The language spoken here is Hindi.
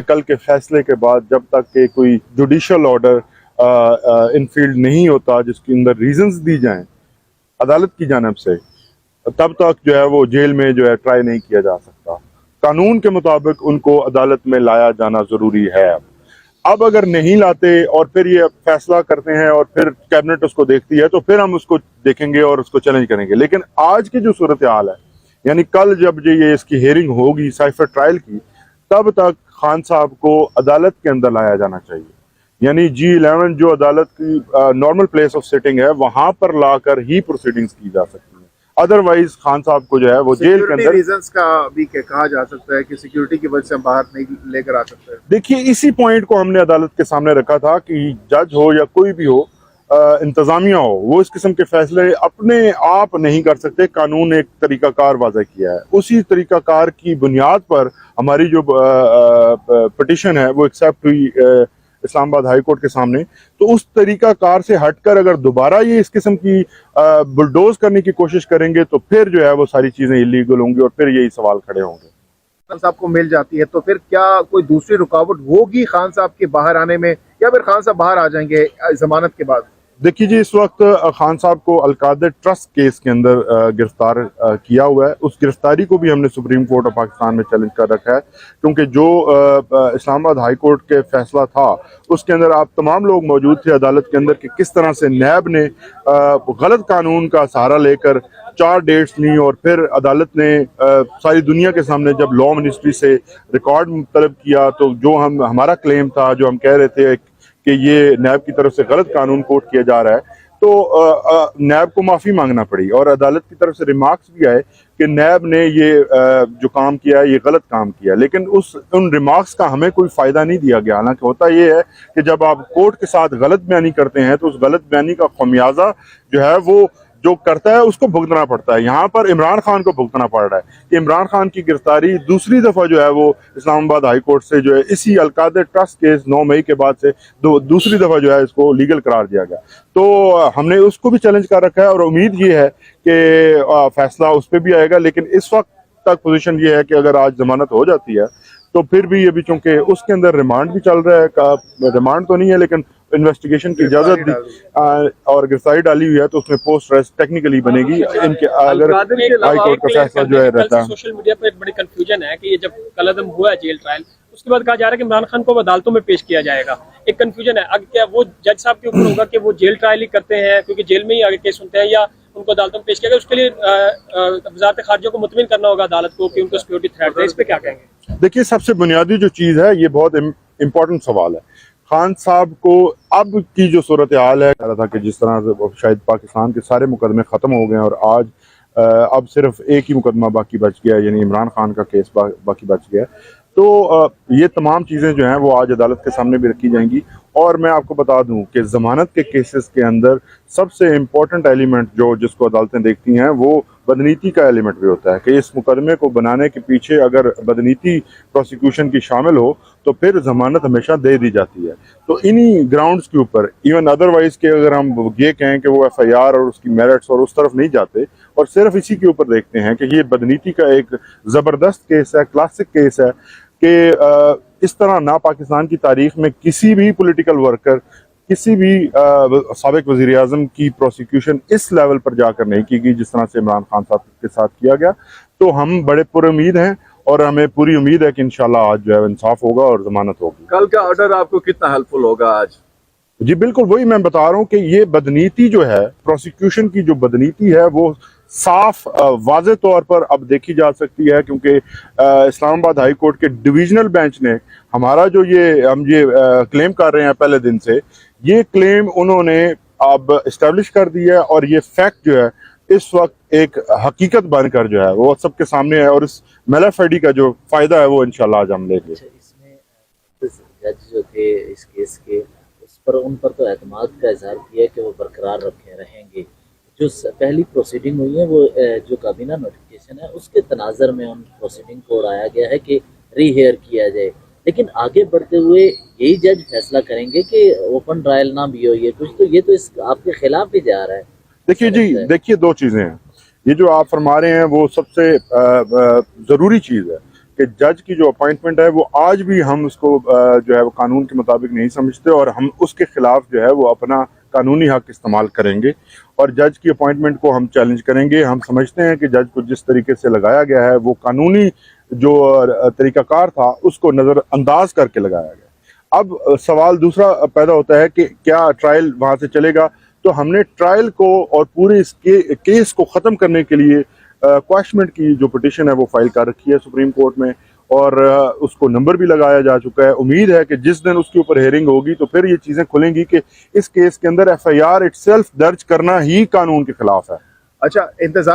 कल के फैसले के बाद जब तक के कोई जुडिशल ऑर्डर इनफील्ड नहीं होता जिसके अंदर रीजंस दी जाएं अदालत की जानिब से, तब तक जो है वो जेल में जो है ट्राई नहीं किया जा सकता। कानून के मुताबिक उनको अदालत में लाया जाना जरूरी है। अब अगर नहीं लाते और फिर ये फैसला करते हैं और फिर कैबिनेट उसको देखती है तो फिर हम उसको देखेंगे और उसको चैलेंज करेंगे। लेकिन आज की जो सूरत हाल है, यानी कल जब ये इसकी हेयरिंग होगी साइफर ट्रायल की, तब तक खान साहब को अदालत के अंदर लाया जाना चाहिए। यानी G11 जो अदालत की नॉर्मल प्लेस ऑफ सिटिंग है वहां पर लाकर ही प्रोसीडिंग्स की जा सकती है। अदरवाइज खान साहब को जो है वो जेल के अंदर रीजंस का भी कहा जा सकता है कि सिक्योरिटी की वजह से हम बाहर नहीं लेकर आ सकते। देखिए, इसी पॉइंट को हमने अदालत के सामने रखा था कि जज हो या कोई भी हो, इंतजामिया हो, वो इस किस्म के फैसले अपने आप नहीं कर सकते। कानून एक तरीकाकार वाज़ा किया है, उसी तरीकाकार की बुनियाद पर हमारी जो पिटिशन है वो एक्सेप्ट हुई इस्लामाबाद हाई कोर्ट के सामने। तो उस तरीकाकार से हटकर अगर दोबारा ये इस किस्म की बुलडोज करने की कोशिश करेंगे तो फिर जो है वो सारी चीजें इलीगल होंगी और फिर यही सवाल खड़े होंगे। खान साहब को मिल जाती है तो फिर क्या कोई दूसरी रुकावट होगी खान साहब के बाहर आने में, या फिर खान साहब बाहर आ जाएंगे जमानत के बाद? देखिए जी, इस वक्त खान साहब को अलकादर ट्रस्ट केस के अंदर गिरफ्तार किया हुआ है। उस गिरफ्तारी को भी हमने सुप्रीम कोर्ट ऑफ पाकिस्तान में चैलेंज कर रखा है, क्योंकि जो इस्लामाबाद हाई कोर्ट के फैसला था उसके अंदर आप तमाम लोग मौजूद थे अदालत के अंदर कि किस तरह से नैब ने गलत कानून का सहारा लेकर 4 डेट्स ली और फिर अदालत ने सारी दुनिया के सामने जब लॉ मिनिस्ट्री से रिकॉर्ड तलब किया तो जो हमारा क्लेम था, जो हम कह रहे थे कि ये नैब की तरफ से गलत कानून कोट किया जा रहा है, तो नैब को माफ़ी मांगना पड़ी और अदालत की तरफ से रिमार्क्स भी आए कि नैब ने ये जो काम किया है ये गलत काम किया। लेकिन उन रिमार्क्स का हमें कोई फ़ायदा नहीं दिया गया। हालांकि होता ये है कि जब आप कोर्ट के साथ गलत बयानी करते हैं तो उस गलत बयानी का खमियाजा जो है वो जो करता है उसको भुगतना पड़ता है। यहाँ पर इमरान खान को भुगतना पड़ रहा है कि इमरान खान की गिरफ्तारी दूसरी दफा जो है वो इस्लामाबाद हाई कोर्ट से जो है इसी अलकादर ट्रस्ट केस 9 मई के बाद से दूसरी दफा जो है इसको लीगल करार दिया गया। तो हमने उसको भी चैलेंज कर रखा है और उम्मीद ये है कि फैसला उस पर भी आएगा। लेकिन इस वक्त तक पोजीशन ये है कि अगर आज जमानत हो जाती है तो फिर भी अभी चूंकि उसके अंदर रिमांड भी चल रहा है, रिमांड तो नहीं है लेकिन इन्वेस्टिगेशन की इजाजत दी और गिरफ्तारी डाली हुई है, तो उसमें पोस्ट अरेस्ट टेक्निकली बनेगी इनके अगर हाई कोर्ट का फैसला जो है रहता है। सोशल मीडिया पर एक बड़ी कंफ्यूजन है कि ये जब कलअदम हुआ है जेल ट्रायल, उसके बाद कहा जा रहा है कि इमरान खान को अदालतों में पेश किया जाएगा। एक कंफ्यूजन है, अगर क्या वो जज साहब के ऊपर होगा कि वो जेल ट्रायल ही करते हैं क्योंकि जेल में ही आगे केस सुनते हैं, या उनको अदालतों में पेश किया गया? उसके लिए वजारत खारजा को मुतमिन करना होगा अदालत को कि उनको सिक्योरिटी थ्रेट है। इस पे क्या कहेंगे? देखिए, सबसे बुनियादी जो चीज़ है, ये बहुत इम्पोर्टेंट सवाल है। खान साहब को अब की जो सूरत हाल है, कह रहा था कि जिस तरह से शायद पाकिस्तान के सारे मुकदमे ख़त्म हो गए और आज अब सिर्फ एक ही मुकदमा बाकी बच गया, यानी इमरान खान का केस बाकी बच गया। तो ये तमाम चीज़ें जो हैं वो आज अदालत के सामने भी रखी जाएंगी। और मैं आपको बता दूं कि ज़मानत के केसेस के अंदर सबसे इम्पोर्टेंट एलिमेंट जिसको अदालतें देखती हैं वो बदनीति का एलिमेंट भी होता है कि इस मुकदमे को बनाने के पीछे अगर बदनीति प्रोसिक्यूशन की शामिल हो तो फिर ज़मानत हमेशा दे दी जाती है। तो इन्हीं ग्राउंड्स के ऊपर, इवन अदरवाइज के अगर हम ये कहें कि वो FIR और उसकी मेरिट्स और उस तरफ नहीं जाते और सिर्फ इसी के ऊपर देखते हैं कि ये बदनीति का एक ज़बरदस्त केस है, क्लासिक केस है कि इस तरह ना पाकिस्तान की तारीख में किसी भी पॉलिटिकल वर्कर, किसी भी साबिक वज़ीर आज़म की प्रोसिक्यूशन इस लेवल पर जाकर नहीं की गई जिस तरह से इमरान खान साहब के साथ किया गया। तो हम बड़े पुरुम्मीद हैं और हमें पूरी उम्मीद है कि इंशाल्लाह आज जो है इंसाफ होगा और जमानत होगी। कल का ऑर्डर आपको कितना हेल्पफुल होगा आज? जी बिल्कुल, वही मैं बता रहा हूँ कि ये बदनीति जो है, प्रोसिक्यूशन की जो बदनीति है वो साफ वाज़े तौर पर अब देखी जा सकती है, क्योंकि इस्लामाबाद हाई कोर्ट के डिविजनल बेंच ने हमारा जो हम क्लेम कर रहे हैं पहले दिन से, ये क्लेम उन्होंने अब इस्टेब्लिश कर दिया है और ये फैक्ट जो है इस वक्त एक हकीकत बनकर जो है वो सबके सामने है और इस मेलाफेडी का जो फायदा है वो इंशाल्लाह आज हम लेंगे। इसमें जज जो थे इस केस के, उन पर तो एतमाद का इजहार किया कि वो बरकरार रखे रहेंगे। जो पहली प्रोसीडिंग हुई है वो जो काबीना नोटिफिकेशन है उसके तनाजर में उन प्रोसीडिंग को उड़ाया गया है कि रीहेयर किया जाए, लेकिन आगे बढ़ते हुए यही जज फैसला करेंगे कि ओपन ट्रायल ना भी हो, ये कुछ तो ये तो इस आपके खिलाफ भी जा रहा है। देखिए जी, देखिए 2 चीज़ें हैं। ये जो आप फरमा रहे हैं वो सबसे ज़रूरी चीज़ है कि जज की जो अपॉइंटमेंट है वो आज भी हम उसको जो है वो कानून के मुताबिक नहीं समझते और हम उसके खिलाफ जो है वो अपना कानूनी हक इस्तेमाल करेंगे और जज की अपॉइंटमेंट को हम चैलेंज करेंगे। हम समझते हैं कि जज को जिस तरीके से लगाया गया है वो कानूनी जो तरीकाकार था उसको नज़रअंदाज करके लगाया गया। अब सवाल दूसरा पैदा होता है कि क्या ट्रायल वहाँ से चलेगा, तो हमने ट्रायल को और पूरे इस केस को ख़त्म करने के लिए क्वैशमेंट की जो पिटिशन है वो फाइल कर रखी है सुप्रीम कोर्ट में और उसको नंबर भी लगाया जा चुका है। उम्मीद है कि जिस दिन उसके ऊपर हेयरिंग होगी तो फिर ये चीज़ें खुलेंगी कि इस केस के अंदर FIR इटसेल्फ दर्ज करना ही कानून के खिलाफ है। अच्छा, इंतजार